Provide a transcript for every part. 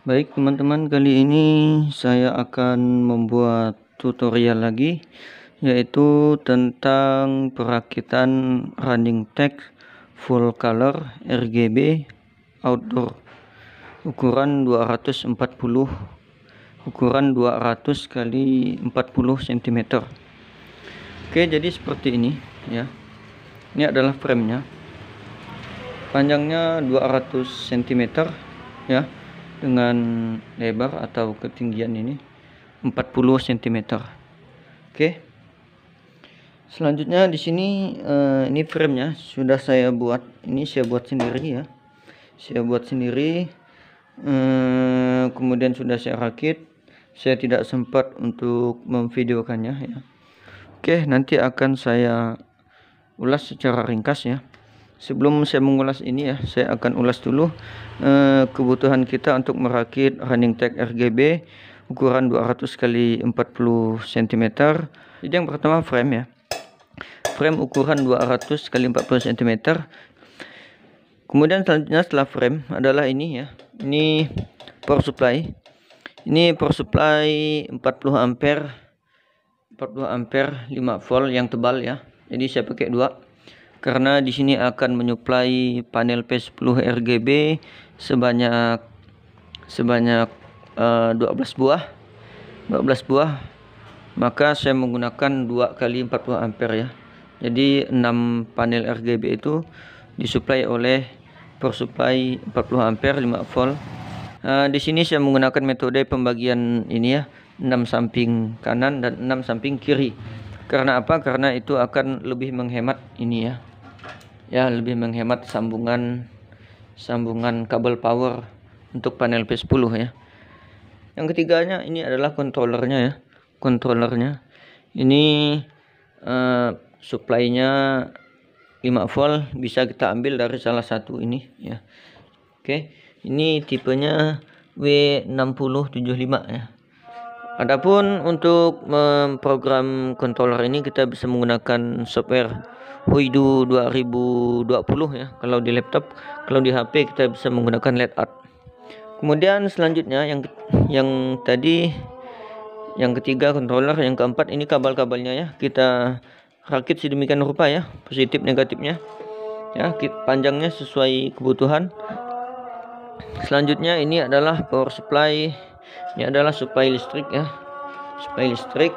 Baik teman-teman, kali ini saya akan membuat tutorial lagi, yaitu tentang perakitan running tag full color RGB outdoor ukuran 240 kali 40 cm. Oke, jadi seperti ini ya. Ini adalah framenya, panjangnya 200 cm ya, dengan lebar atau ketinggian ini 40 cm. Oke. Selanjutnya di sini ini framenya sudah saya buat. Ini saya buat sendiri ya. Saya buat sendiri. Kemudian sudah saya rakit. Saya tidak sempat untuk memvideokannya ya. Oke, nanti akan saya ulas secara ringkas ya. Sebelum saya mengulas ini ya, saya akan ulas dulu kebutuhan kita untuk merakit running tag RGB ukuran 200 kali 40 cm. Jadi yang pertama frame ya. Frame ukuran 200 kali 40 cm. Kemudian selanjutnya setelah frame adalah ini ya. Ini power supply. Ini power supply 40 ampere 5 volt yang tebal ya. Jadi saya pakai dua, karena di sini akan menyuplai panel P10 RGB sebanyak 12 buah. Maka saya menggunakan 2 kali 40 ampere ya. Jadi 6 panel RGB itu disuplai oleh power supply 40 ampere 5 volt. Di sini saya menggunakan metode pembagian ini ya, 6 samping kanan dan 6 samping kiri. Karena apa? Karena itu akan lebih menghemat ini ya. Ya, lebih menghemat sambungan kabel power untuk panel P10 ya. Yang ketiganya ini adalah controllernya ya. Controllernya ini supply-nya 5 volt, bisa kita ambil dari salah satu ini ya. Oke, ini tipenya W6075 ya. Adapun untuk memprogram controller ini kita bisa menggunakan software Huidu 2020 ya kalau di laptop. Kalau di HP kita bisa menggunakan LED Art. Kemudian selanjutnya yang tadi yang ketiga controller, yang keempat ini kabel-kabelnya ya. Kita rakit sedemikian rupa ya, positif negatifnya ya, panjangnya sesuai kebutuhan. Selanjutnya ini adalah power supply. Ini adalah supply listrik ya. Supply listrik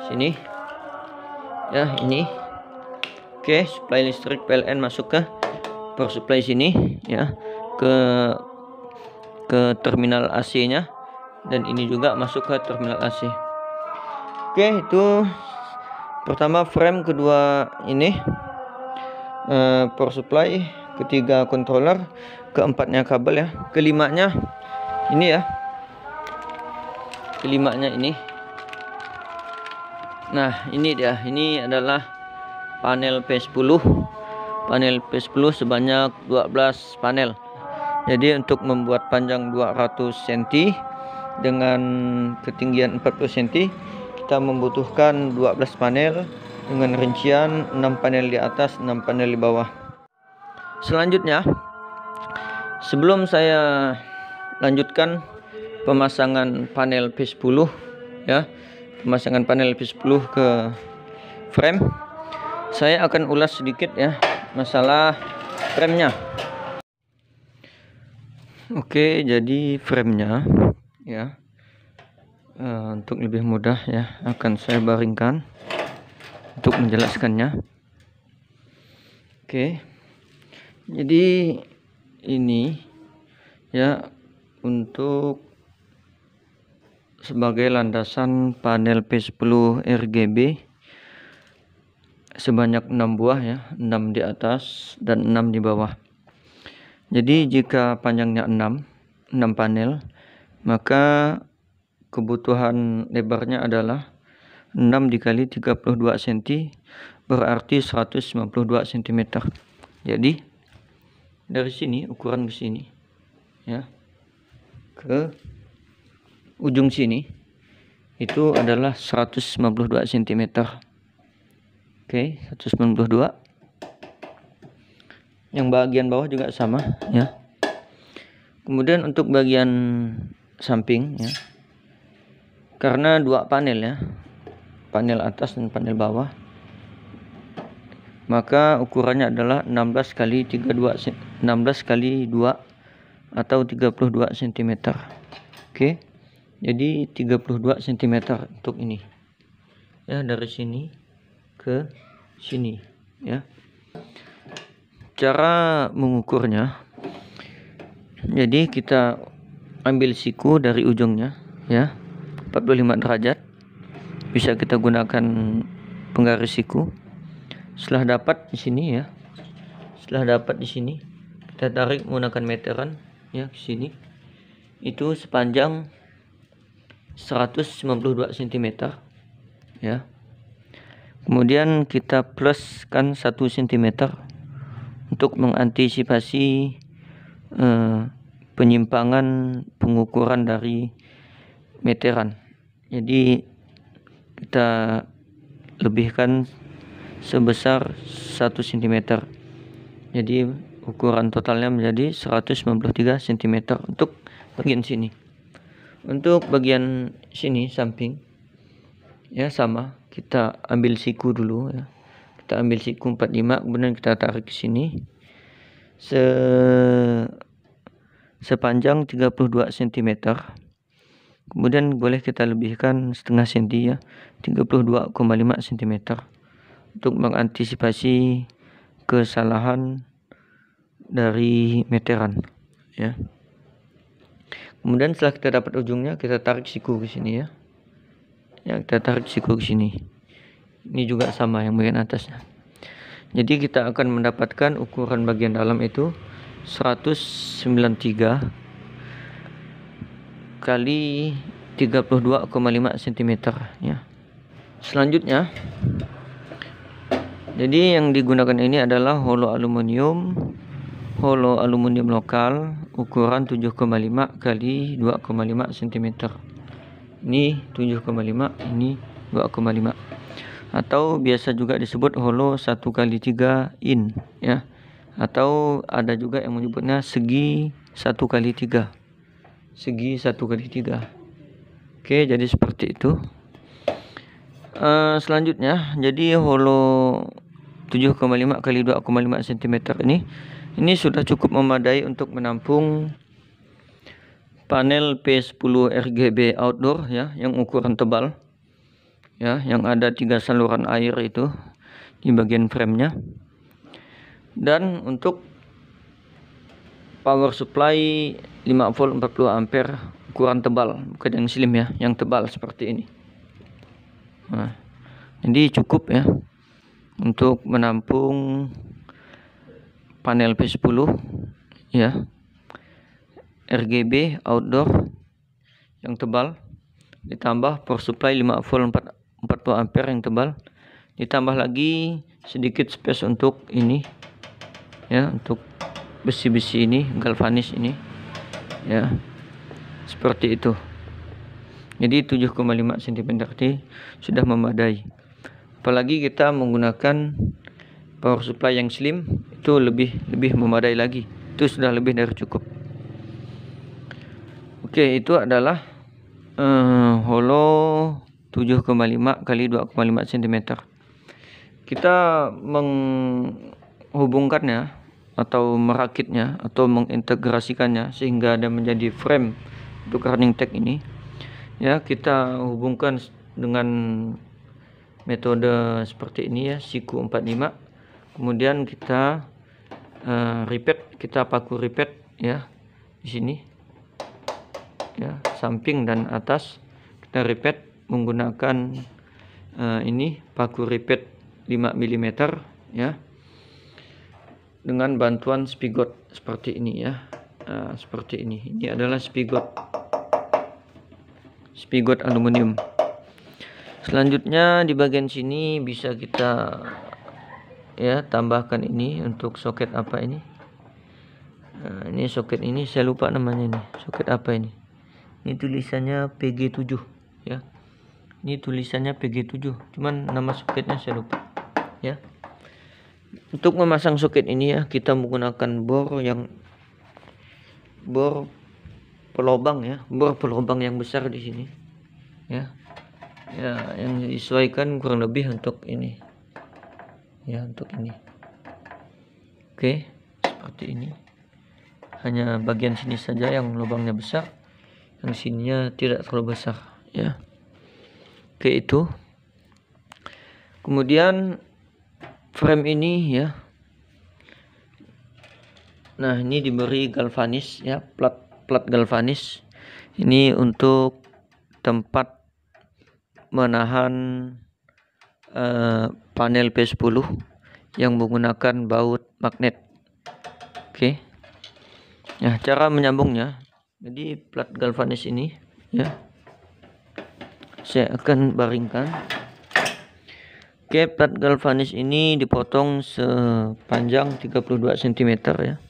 sini ya, ini. Oke, supply listrik PLN masuk ke power supply sini ya, ke terminal AC-nya, dan ini juga masuk ke terminal AC. Oke, itu pertama frame, kedua ini power supply, ketiga controller, keempatnya kabel ya, kelimanya ini ya. Kelimanya ini. Nah, ini dia. Ini adalah panel P10. Panel P10 sebanyak 12 panel. Jadi untuk membuat panjang 200 cm dengan ketinggian 40 cm, kita membutuhkan 12 panel dengan rincian 6 panel di atas, 6 panel di bawah. Selanjutnya, sebelum saya lanjutkan pemasangan panel P10 ya, pemasangan panel P10 ke frame, saya akan ulas sedikit ya masalah framenya. Oke, jadi framenya ya, untuk lebih mudah ya akan saya baringkan untuk menjelaskannya. Oke, jadi ini ya untuk sebagai landasan panel P10 RGB sebanyak 6 buah ya, 6 di atas dan 6 di bawah. Jadi jika panjangnya 6 panel, maka kebutuhan lebarnya adalah 6 dikali 32 cm, berarti 192 cm. Jadi dari sini, ukuran ke sini ya, ke ujung sini itu adalah 192 cm. Oke, 192. Yang bagian bawah juga sama ya. Kemudian untuk bagian samping ya, karena dua panel ya, panel atas dan panel bawah, maka ukurannya adalah 16 kali 2 atau 32 cm. Oke. Jadi 32 cm untuk ini. Ya, dari sini ke sini ya. Cara mengukurnya, jadi kita ambil siku dari ujungnya ya, 45 derajat. Bisa kita gunakan penggaris siku. Setelah dapat di sini ya, setelah dapat di sini, kita tarik menggunakan meteran ya ke sini. Itu sepanjang 192 cm ya. Kemudian kita pluskan 1 cm untuk mengantisipasi penyimpangan pengukuran dari meteran. Jadi kita lebihkan sebesar 1 cm. Jadi ukuran totalnya menjadi 193 cm untuk bagian sini. Untuk bagian sini samping ya sama, kita ambil siku dulu ya. Kita ambil siku 45, kemudian kita tarik ke sini sepanjang 32 cm. Kemudian boleh kita lebihkan setengah senti ya, 32,5 cm untuk mengantisipasi kesalahan dari meteran ya. Kemudian setelah kita dapat ujungnya, kita tarik siku ke sini ya. Ya, kita tarik siku ke sini. Ini juga sama yang bagian atasnya. Jadi kita akan mendapatkan ukuran bagian dalam itu 193 kali 32,5 cm ya. Selanjutnya, jadi yang digunakan ini adalah holo aluminium lokal ukuran 7,5 kali 2,5 cm. Ini 7,5, ini 2,5. Atau biasa juga disebut holo 1x3 in ya. Atau ada juga yang menyebutnya segi 1x3. Segi 1x3. Oke, jadi seperti itu. Selanjutnya, jadi holo 7,5 kali 2,5 cm ini sudah cukup memadai untuk menampung panel P10 RGB outdoor ya, yang ukuran tebal ya, yang ada 3 saluran air itu di bagian framenya. Dan untuk power supply 5 volt 40 ampere ukuran tebal, bukan yang slim ya, yang tebal seperti ini. Nah, jadi cukup ya untuk menampung panel P10 ya, RGB outdoor yang tebal, ditambah power supply 5 volt 40 ampere yang tebal, ditambah lagi sedikit space untuk ini ya, untuk besi-besi ini, galvanis ini ya, seperti itu. Jadi 7,5 cm tadi sudah memadai. Apalagi kita menggunakan power supply yang slim, itu lebih memadai lagi. Itu sudah lebih dari cukup. Oke, itu adalah holo 7,5 kali 2,5 cm. Kita menghubungkannya atau merakitnya atau mengintegrasikannya sehingga ada menjadi frame untuk running tag ini ya. Kita hubungkan dengan metode seperti ini ya, siku 45. Kemudian kita kita paku ripet ya di sini ya, samping dan atas kita ripet menggunakan ini paku ripet 5 mm ya, dengan bantuan spigot seperti ini ya. Seperti ini. Ini adalah spigot aluminium. Selanjutnya di bagian sini bisa kita ya tambahkan ini untuk soket apa ini. Ini soket ini saya lupa namanya ini. Soket apa ini? Ini tulisannya PG7 ya. Ini tulisannya PG7, cuman nama soketnya saya lupa ya. Untuk memasang soket ini ya, kita menggunakan bor yang bor pelobang ya, bor pelobang yang besar di sini ya. Ya, yang disesuaikan kurang lebih untuk ini ya, untuk ini. Oke, seperti ini. Hanya bagian sini saja yang lubangnya besar, yang sininya tidak terlalu besar ya. Oke, itu. Kemudian frame ini ya, nah ini diberi galvanis ya, plat galvanis. Ini untuk tempat menahan panel P10 yang menggunakan baut magnet. Oke. Nah, cara menyambungnya, jadi plat galvanis ini ya, saya akan baringkan. Oke, plat galvanis ini dipotong sepanjang 32 cm ya.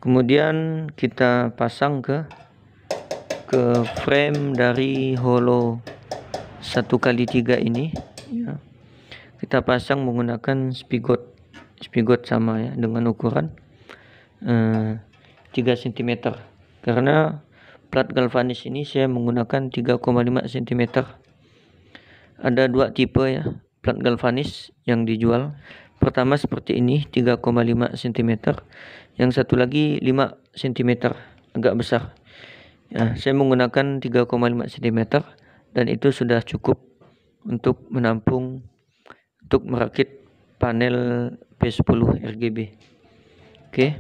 Kemudian kita pasang ke frame dari holo 1x3 ini ya. Kita pasang menggunakan spigot sama ya, dengan ukuran 3 cm. Karena plat galvanis ini saya menggunakan 3,5 cm. Ada dua tipe ya plat galvanis yang dijual. Pertama seperti ini 3,5 cm. Yang satu lagi 5 cm, agak besar. Ya, saya menggunakan 3,5 cm dan itu sudah cukup untuk menampung, untuk merakit panel P10 RGB. Oke.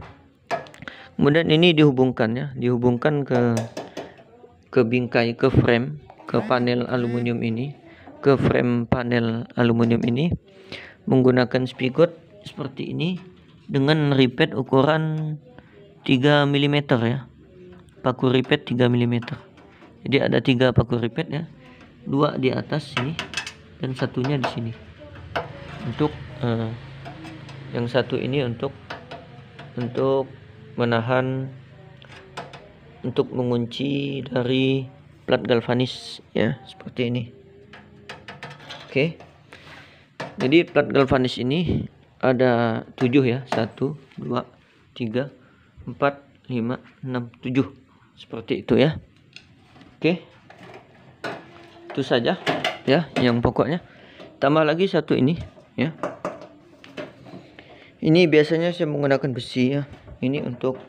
Kemudian ini dihubungkan ya, dihubungkan ke bingkai, ke frame, ke panel aluminium ini, ke frame panel aluminium ini menggunakan spigot seperti ini dengan ripet ukuran 3 mm ya. Paku ripet 3 mm. Jadi ada 3 paku ripet ya. 2 di atas sini dan satunya di sini. Untuk yang satu ini untuk menahan, untuk mengunci dari plat galvanis ya, seperti ini. Oke. Jadi plat galvanis ini ada 7 ya. 1, 2, 3, 4, 5, 6, 7. Seperti itu ya. Oke. Itu saja ya yang pokoknya. Tambah lagi satu ini ya. Ini biasanya saya menggunakan besi ya. Ini untuk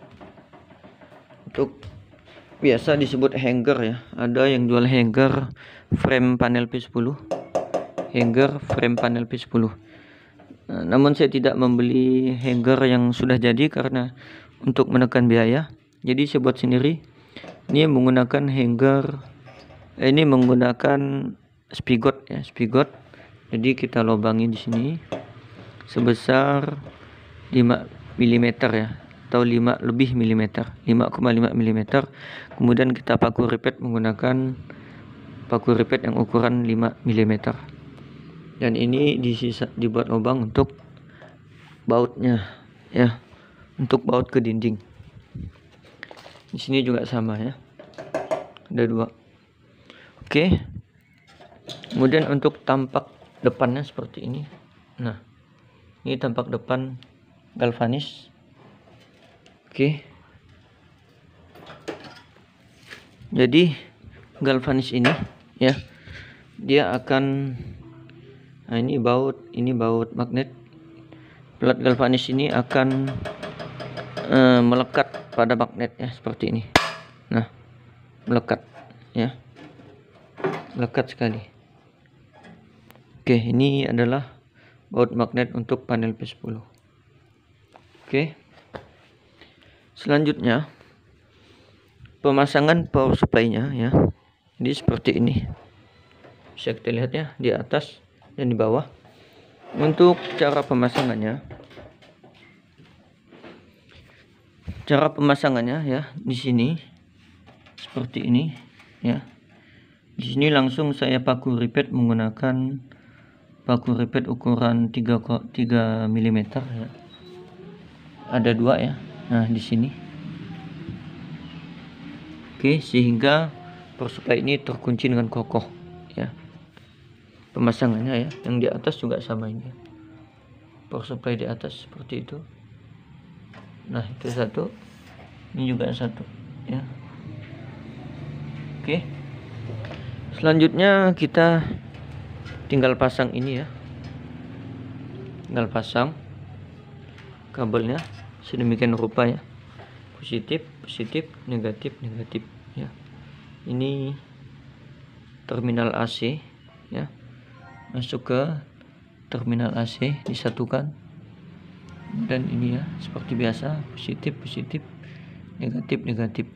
biasa disebut hanger ya. Ada yang jual hanger frame panel P10. Hanger frame panel P10. Namun saya tidak membeli hanger yang sudah jadi karena untuk menekan biaya. Jadi saya buat sendiri. Ini menggunakan hanger, ini menggunakan spigot ya, spigot. Jadi kita lubangi di sini sebesar 5 mm ya, atau 5 lebih mm, 5,5 mm. Kemudian kita paku ripet menggunakan paku ripet yang ukuran 5 mm. Dan ini dibuat lubang untuk bautnya ya, untuk baut ke dinding. Di sini juga sama ya, ada 2. Oke. Kemudian untuk tampak depannya seperti ini. Nah, ini tampak depan galvanis. Oke. Jadi galvanis ini ya, dia akan, nah ini baut magnet. Plat galvanis ini akan melekat pada magnet ya, seperti ini. Nah, melekat ya, melekat sekali. Oke, ini adalah baut magnet untuk panel P10. Oke. Selanjutnya pemasangan power supply-nya ya. Jadi seperti ini. Bisa kita lihat ya, di atas dan di bawah. Untuk cara pemasangannya, ya di sini seperti ini ya. Di sini langsung saya paku ripet menggunakan paku ripet ukuran 3 mm ya. Ada 2 ya. Nah, di sini. Oke, sehingga power supply ini terkunci dengan kokoh ya. Pemasangannya ya, yang di atas juga sama ini. Power supply di atas seperti itu. Nah, itu satu. Ini juga satu ya. Oke. Selanjutnya kita tinggal pasang ini ya. Tinggal pasang kabelnya sedemikian rupa ya. Positif, positif, negatif, negatif ya. Ini terminal AC ya. Masuk ke terminal AC, disatukan. Dan ini ya, seperti biasa, positif, positif, negatif, negatif.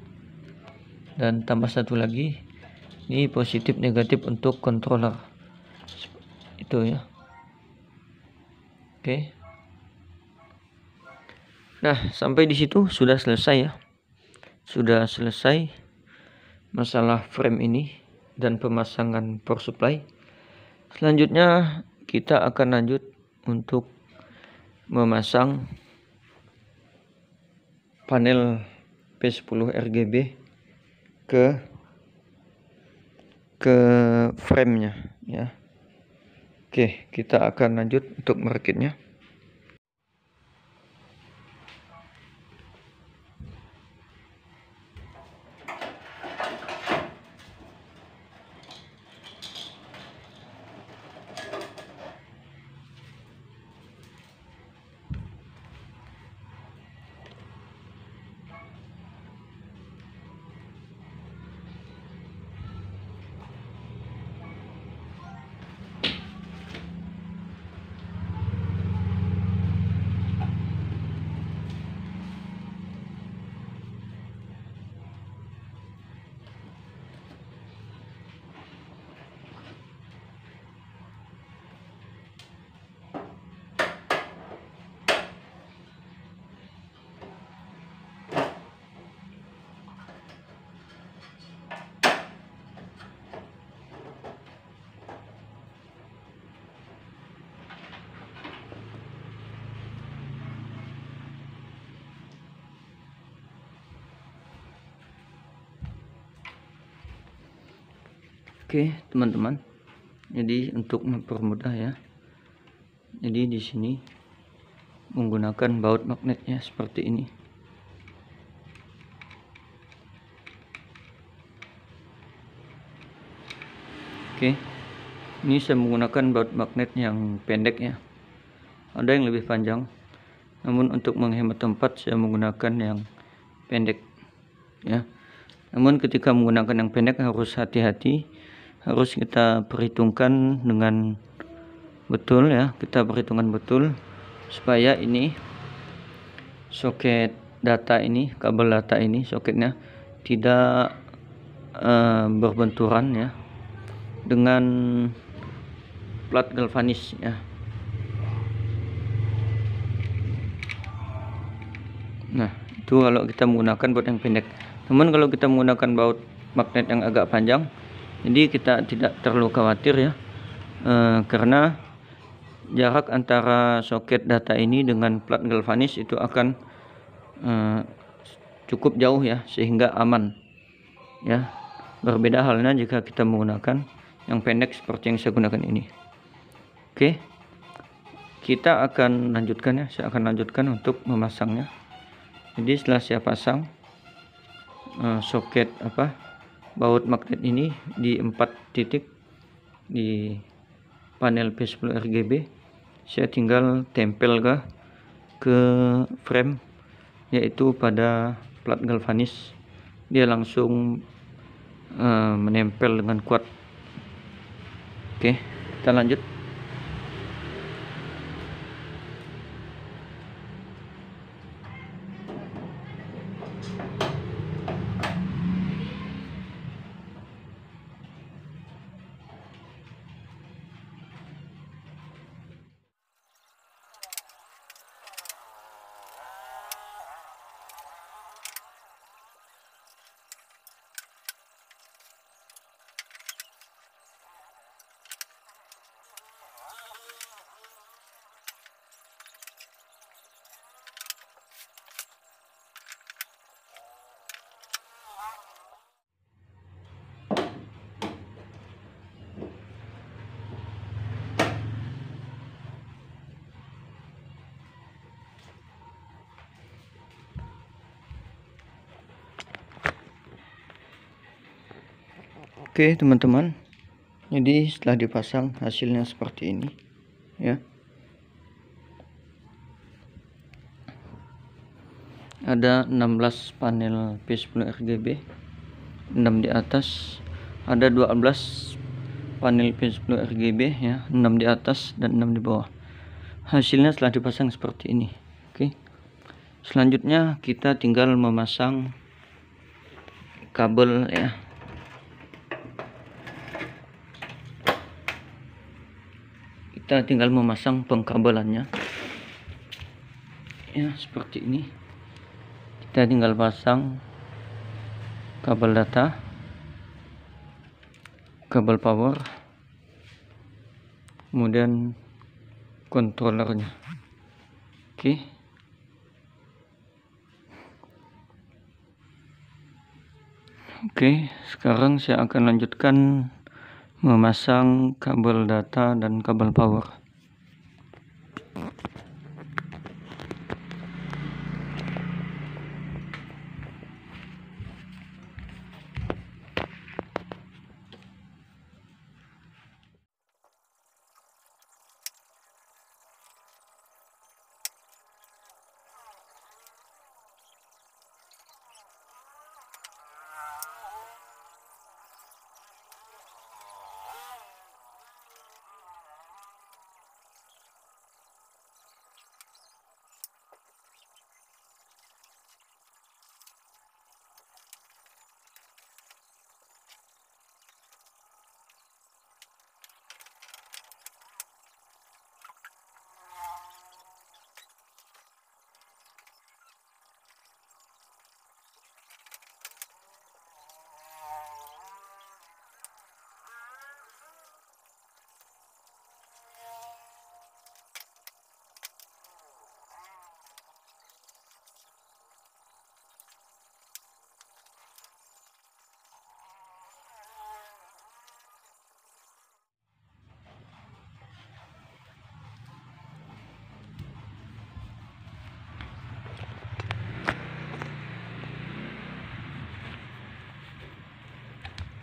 Dan tambah satu lagi, ini positif negatif untuk controller itu ya. Oke. Nah, sampai di situ sudah selesai ya. Sudah selesai masalah frame ini dan pemasangan power supply. Selanjutnya kita akan lanjut untuk memasang panel P10 RGB ke frame-nya ya. Oke, kita akan lanjut untuk merakitnya. Oke, teman-teman. Jadi untuk mempermudah ya. Jadi di sini menggunakan baut magnetnya seperti ini. Oke. Ini saya menggunakan baut magnet yang pendek ya. Ada yang lebih panjang. Namun untuk menghemat tempat saya menggunakan yang pendek ya. Namun ketika menggunakan yang pendek harus hati-hati. Harus kita perhitungkan dengan betul ya, kita perhitungkan betul supaya ini soket data ini, kabel data ini soketnya tidak berbenturan ya dengan plat galvanis ya. Nah, itu kalau kita menggunakan baut yang pendek. Namun kalau kita menggunakan baut magnet yang agak panjang, jadi kita tidak terlalu khawatir ya, karena jarak antara soket data ini dengan plat galvanis itu akan cukup jauh ya, sehingga aman ya. Berbeda halnya jika kita menggunakan yang pendek seperti yang saya gunakan ini. Oke, kita akan lanjutkan ya. Saya akan lanjutkan untuk memasangnya. Jadi setelah saya pasang soket baut magnet ini di 4 titik di panel P10 RGB, saya tinggal tempel ke frame, yaitu pada plat galvanis. Dia langsung menempel dengan kuat. Oke, kita lanjut. Oke teman-teman, jadi setelah dipasang hasilnya seperti ini ya. Ada 16 panel P10 RGB, 6 di atas. Ada 12 panel P10 RGB ya, 6 di atas dan 6 di bawah. Hasilnya setelah dipasang seperti ini. Oke. Selanjutnya kita tinggal memasang kabel ya. Kita tinggal memasang pengkabelannya ya, seperti ini. Kita tinggal pasang kabel data, kabel power, kemudian controllernya. Oke, sekarang saya akan lanjutkan memasang kabel data dan kabel power.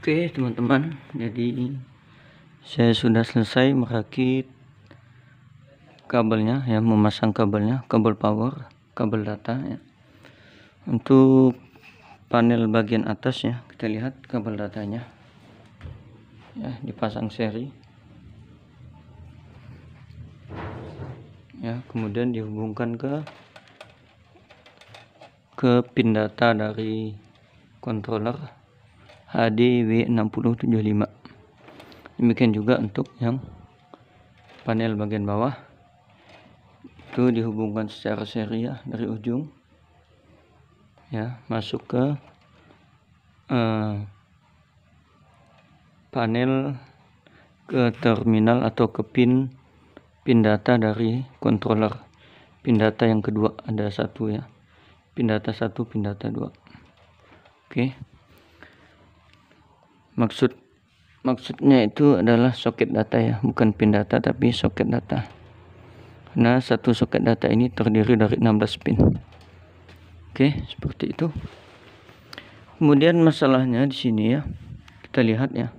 Oke teman-teman, jadi saya sudah selesai merakit kabelnya ya, memasang kabelnya, kabel power, kabel data ya. Untuk panel bagian atas ya, kita lihat kabel datanya ya, dipasang seri ya, kemudian dihubungkan ke pin data dari controller HD-W6075. Demikian juga untuk yang panel bagian bawah, itu dihubungkan secara seri ya, dari ujung ya, masuk ke panel, ke terminal atau ke pin data dari controller. Pin data yang kedua ada satu ya, pin data 1, pin data 2. Oke. Maksudnya itu adalah soket data ya, bukan pin data tapi soket data. Nah, satu soket data ini terdiri dari 16 pin. Oke, seperti itu. Kemudian masalahnya di sini ya, kita lihat ya.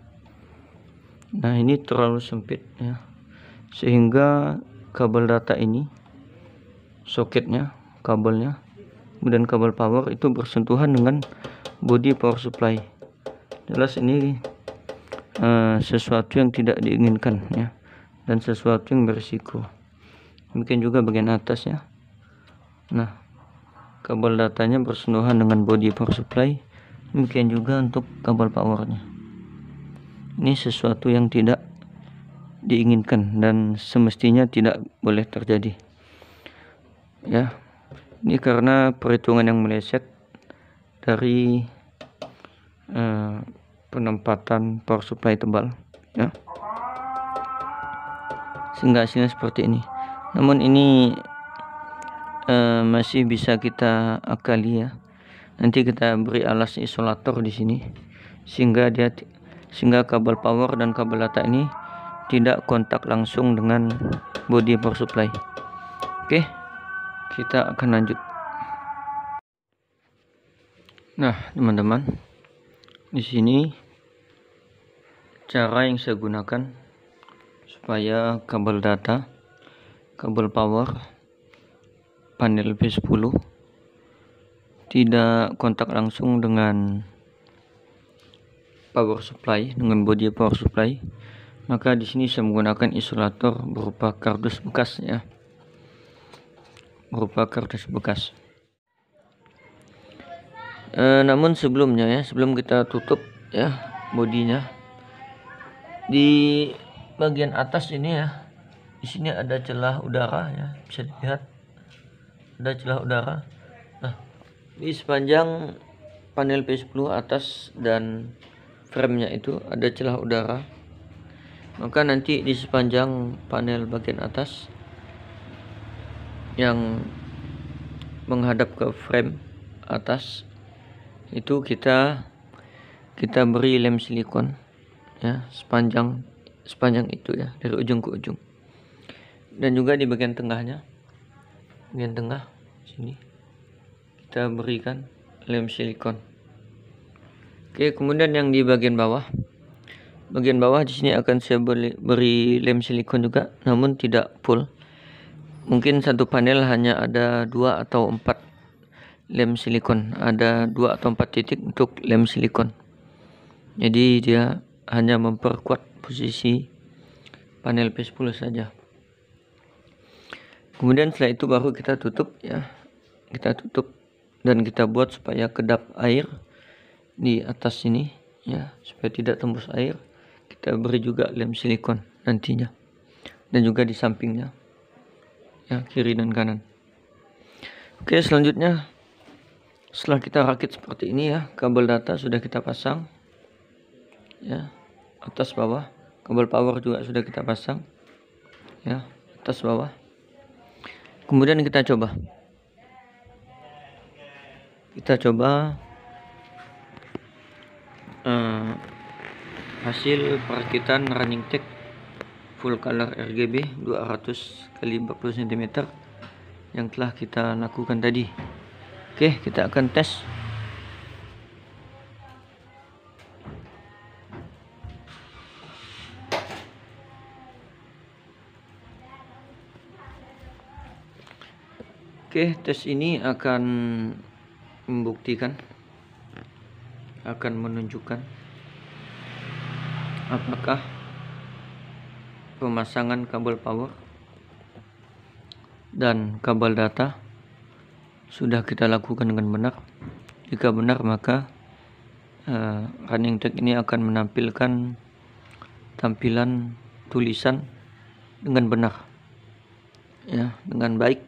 Nah, ini terlalu sempit ya, sehingga kabel data ini, soketnya, kabelnya, kemudian kabel power itu bersentuhan dengan body power supply. Jelas ini sesuatu yang tidak diinginkan ya, dan sesuatu yang berisiko. Mungkin juga bagian atas ya. Nah, kabel datanya bersentuhan dengan body power supply, mungkin juga untuk kabel powernya. Ini sesuatu yang tidak diinginkan dan semestinya tidak boleh terjadi ya. Ini karena perhitungan yang meleset dari penempatan power supply tebal ya, sehingga hasilnya seperti ini. Namun ini masih bisa kita akali ya. Nanti kita beri alas isolator di sini, sehingga kabel power dan kabel data ini tidak kontak langsung dengan body power supply. Oke, kita akan lanjut. Nah teman-teman, di sini cara yang saya gunakan supaya kabel data, kabel power, panel P10 tidak kontak langsung dengan power supply, dengan bodi power supply. Maka di sini saya menggunakan isolator berupa kardus bekas ya, namun sebelumnya ya, sebelum kita tutup ya bodinya, di bagian atas ini ya, di sini ada celah udara ya, bisa dilihat ada celah udara. Nah, di sepanjang panel P10 atas dan frame-nya itu ada celah udara. Maka nanti di sepanjang panel bagian atas yang menghadap ke frame atas itu kita beri lem silikon ya, sepanjang itu ya, dari ujung ke ujung. Dan juga di bagian tengahnya, bagian tengah sini kita berikan lem silikon. Oke, kemudian yang di bagian bawah di sini akan saya beri lem silikon juga, namun tidak full. Mungkin satu panel hanya ada 2 atau 4 lem silikon, ada 2 atau 4 titik untuk lem silikon. Jadi dia hanya memperkuat posisi panel P10 saja. Kemudian setelah itu baru kita tutup ya, dan kita buat supaya kedap air di atas sini ya, supaya tidak tembus air. Kita beri juga lem silikon nantinya, dan juga di sampingnya ya, kiri dan kanan. Oke, selanjutnya setelah kita rakit seperti ini ya, kabel data sudah kita pasang ya, atas bawah. Kabel power juga sudah kita pasang ya, atas bawah. Kemudian kita coba hasil perakitan running tag full color RGB 200 x 40 cm yang telah kita lakukan tadi. Oke, kita akan tes. Oke, tes ini akan membuktikan, akan menunjukkan apakah pemasangan kabel power dan kabel data sudah kita lakukan dengan benar. Jika benar, maka running tag ini akan menampilkan tampilan tulisan dengan benar ya, dengan baik.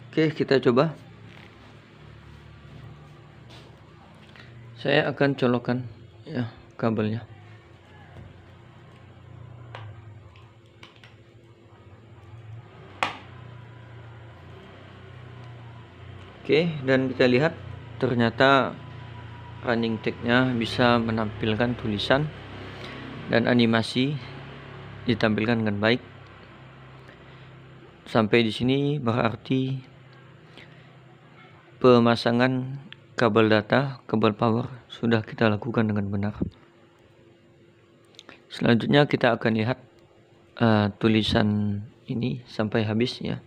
Oke, kita coba. Saya akan colokkan ya kabelnya. Oke, dan kita lihat ternyata running tag-nya bisa menampilkan tulisan dan animasi ditampilkan dengan baik. Sampai di sini berarti pemasangan kabel data, kabel power sudah kita lakukan dengan benar. Selanjutnya kita akan lihat tulisan ini sampai habis ya.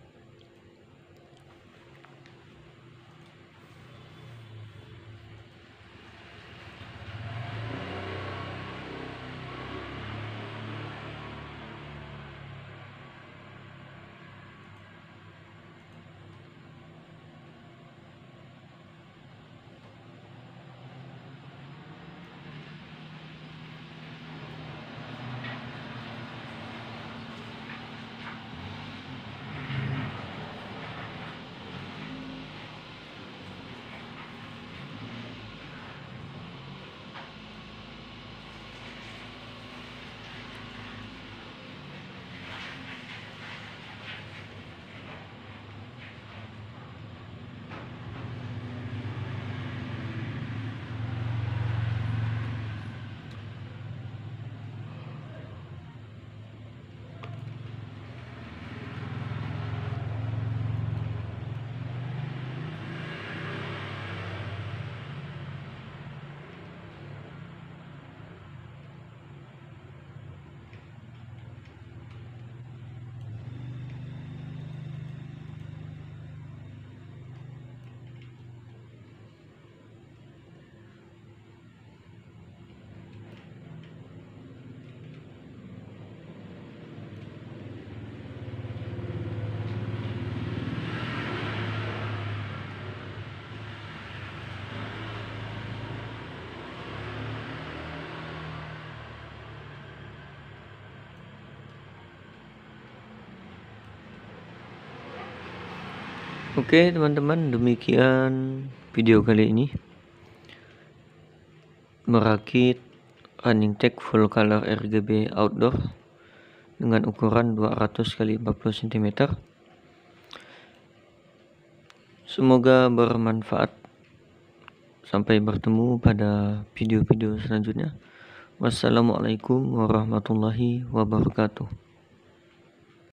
Oke teman-teman, demikian video kali ini. Merakit running tag full color RGB outdoor dengan ukuran 200 x 40 cm. Semoga bermanfaat. Sampai bertemu pada video-video selanjutnya. Wassalamualaikum warahmatullahi wabarakatuh.